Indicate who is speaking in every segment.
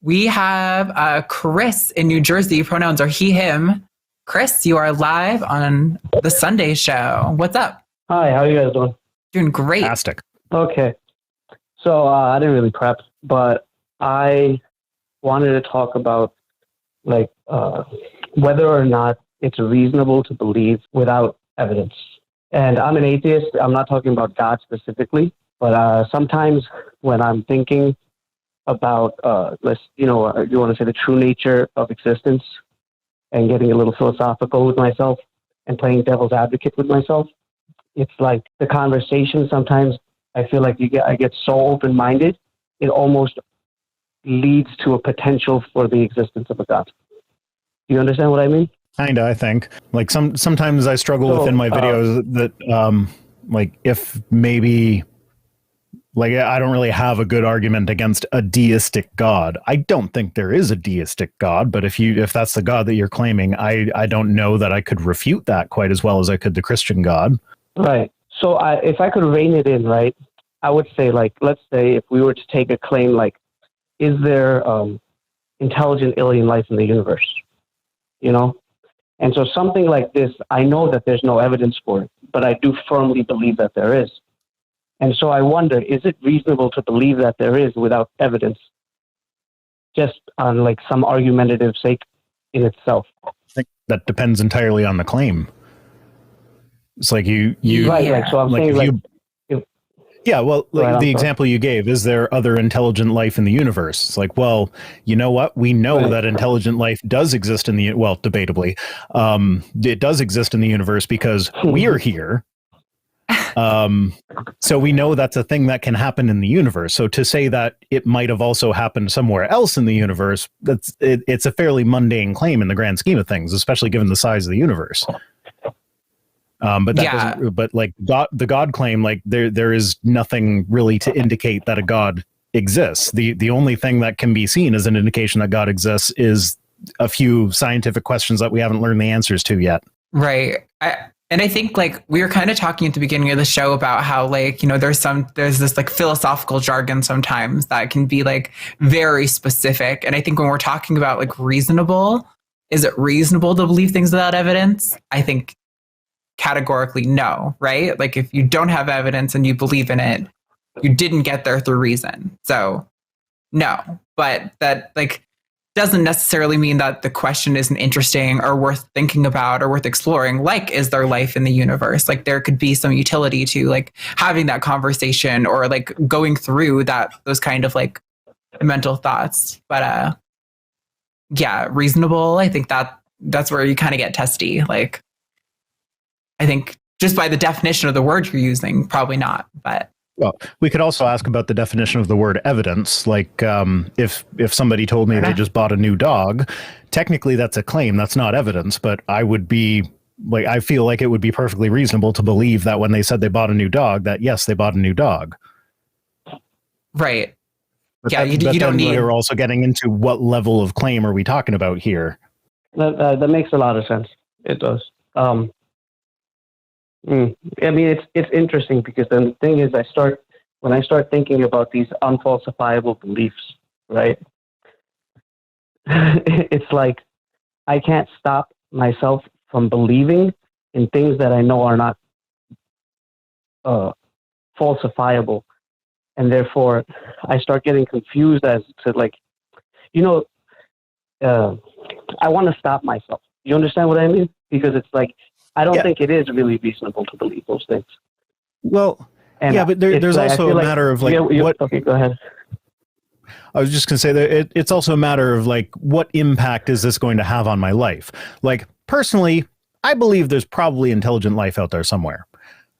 Speaker 1: We have Chris in New Jersey. Pronouns are he, him. Chris, you are live on the Sunday show. What's up?
Speaker 2: Hi, how are you guys doing?
Speaker 1: Doing great.
Speaker 3: Fantastic.
Speaker 2: Okay. So I didn't really prep, but I wanted to talk about whether or not it's reasonable to believe without evidence. And I'm an atheist. I'm not talking about God specifically, but sometimes when I'm thinking about, you want to say the true nature of existence and getting a little philosophical with myself and playing devil's advocate with myself, it's like the conversation sometimes I feel like I get so open-minded, it almost leads to a potential for the existence of a God. Do you understand what I mean?
Speaker 3: Kinda, I think. Like sometimes I struggle within my videos that if maybe I don't really have a good argument against a deistic God. I don't think there is a deistic God, but if that's the God that you're claiming, I don't know that I could refute that quite as well as I could the Christian God. Right.
Speaker 2: So if I could rein it in, right, I would say, let's say if we were to take a claim is there intelligent alien life in the universe? You know? And so something like this, I know that there's no evidence for it, but I do firmly believe that there is. And so I wonder, is it reasonable to believe that there is without evidence, just on some argumentative sake in itself?
Speaker 3: I think that depends entirely on the claim. It's like you
Speaker 2: right. So I'm saying
Speaker 3: the example you gave, is there other intelligent life in the universe? It's like, well, you know what? We know that intelligent life does exist in debatably, it does exist in the universe because we're here. So we know that's a thing that can happen in the universe. So to say that it might have also happened somewhere else in the universe, it's a fairly mundane claim in the grand scheme of things, especially given the size of the universe. But the God claim, there is nothing really to indicate that a God exists. The only thing that can be seen as an indication that God exists is a few scientific questions that we haven't learned the answers to yet.
Speaker 1: Right. And I think we were kind of talking at the beginning of the show about how there's this philosophical jargon sometimes that can be very specific. And I think when we're talking about reasonable, is it reasonable to believe things without evidence? I think categorically no, right? If you don't have evidence and you believe in it, you didn't get there through reason. So no, but that doesn't necessarily mean that the question isn't interesting or worth thinking about or worth exploring. Is there life in the universe? There could be some utility to having that conversation or going through those kind of mental thoughts. But reasonable. I think that's where you kind of get testy. I think just by the definition of the word you're using, probably not. But
Speaker 3: well, we could also ask about the definition of the word evidence. If somebody told me they just bought a new dog, technically that's a claim. That's not evidence. But I would be I feel like it would be perfectly reasonable to believe that when they said they bought a new dog, that yes, they bought a new dog.
Speaker 1: Right.
Speaker 3: But
Speaker 1: you don't need.
Speaker 3: We're also getting into what level of claim are we talking about here?
Speaker 2: That makes a lot of sense. It does. I mean, it's interesting because then the thing is, when I start thinking about these unfalsifiable beliefs, right? It's I can't stop myself from believing in things that I know are not falsifiable, and therefore I start getting confused as to I want to stop myself. You understand what I mean? Because it's I don't think it is really reasonable to believe those things.
Speaker 3: Well, but there's also a matter of what.
Speaker 2: Okay, go ahead.
Speaker 3: I was just going to say that it's also a matter of what impact is this going to have on my life? Personally, I believe there's probably intelligent life out there somewhere.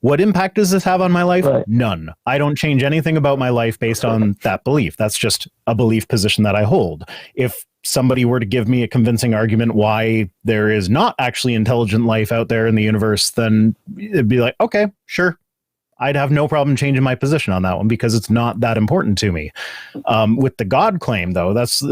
Speaker 3: What impact does this have on my life? Right. None. I don't change anything about my life based on that belief. That's just a belief position that I hold. If somebody were to give me a convincing argument why there is not actually intelligent life out there in the universe, then it'd be okay, sure. I'd have no problem changing my position on that one because it's not that important to me. With the God claim, though, that's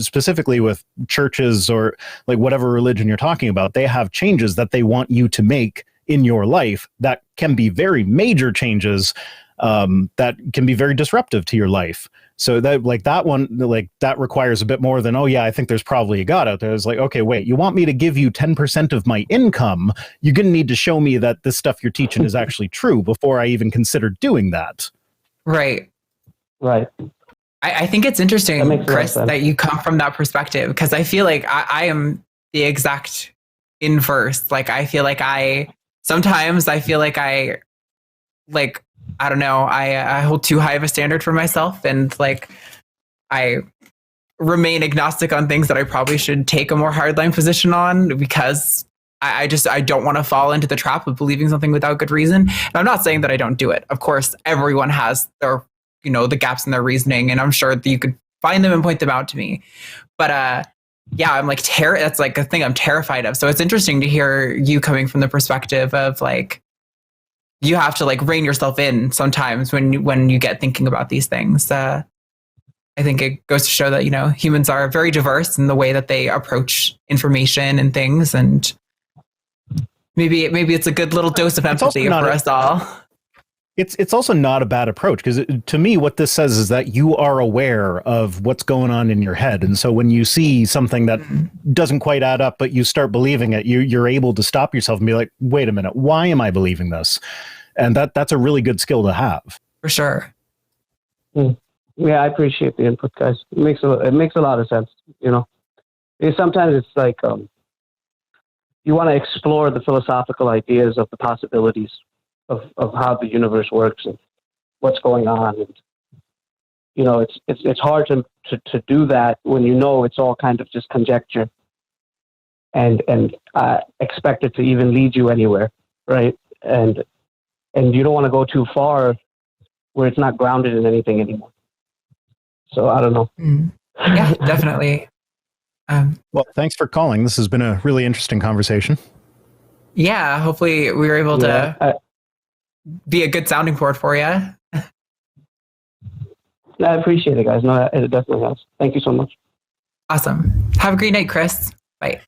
Speaker 3: specifically with churches or whatever religion you're talking about, they have changes that they want you to make in your life that can be very major changes that can be very disruptive to your life. So that like that one, like that requires a bit more than, oh yeah, I think there's probably a God out there. It's like, okay, wait, you want me to give you 10% of my income? You're going to need to show me that this stuff you're teaching is actually true before I even consider doing that.
Speaker 1: Right.
Speaker 2: Right.
Speaker 1: I think it's interesting, Chris, that you come from that perspective, because I feel like I am the exact inverse. Like, I feel like sometimes I feel like I don't know, I hold too high of a standard for myself, and like I remain agnostic on things that I probably should take a more hardline position on, because I don't want to fall into the trap of believing something without good reason. And I'm not saying that I don't do it. Of course, everyone has their, the gaps in their reasoning, and I'm sure that you could find them and point them out to me. But yeah, I'm like that's like a thing I'm terrified of. So it's interesting to hear you coming from the perspective of like, you have to like rein yourself in sometimes when you get thinking about these things. I think it goes to show that, humans are very diverse in the way that they approach information and things. And maybe it's a good little dose of empathy for us all.
Speaker 3: It's also not a bad approach, because to me, what this says is that you are aware of what's going on in your head. And so when you see something that doesn't quite add up, but you start believing it, you're able to stop yourself and be like, wait a minute, why am I believing this? And that's a really good skill to have.
Speaker 1: For sure.
Speaker 2: Yeah, I appreciate the input, guys. It makes a lot of sense, Because sometimes it's like you want to explore the philosophical ideas of the possibilities of how the universe works and what's going on, and it's hard to do that when it's all kind of just conjecture and expect it to even lead you anywhere, right? And you don't want to go too far where it's not grounded in anything anymore. So I don't know.
Speaker 1: Yeah, definitely.
Speaker 3: Well, thanks for calling. This has been a really interesting conversation.
Speaker 1: Yeah, hopefully we were able to be a good sounding board for you.
Speaker 2: I appreciate it, guys. No, it definitely has. Thank you so much.
Speaker 1: Awesome. Have a great night, Chris. Bye.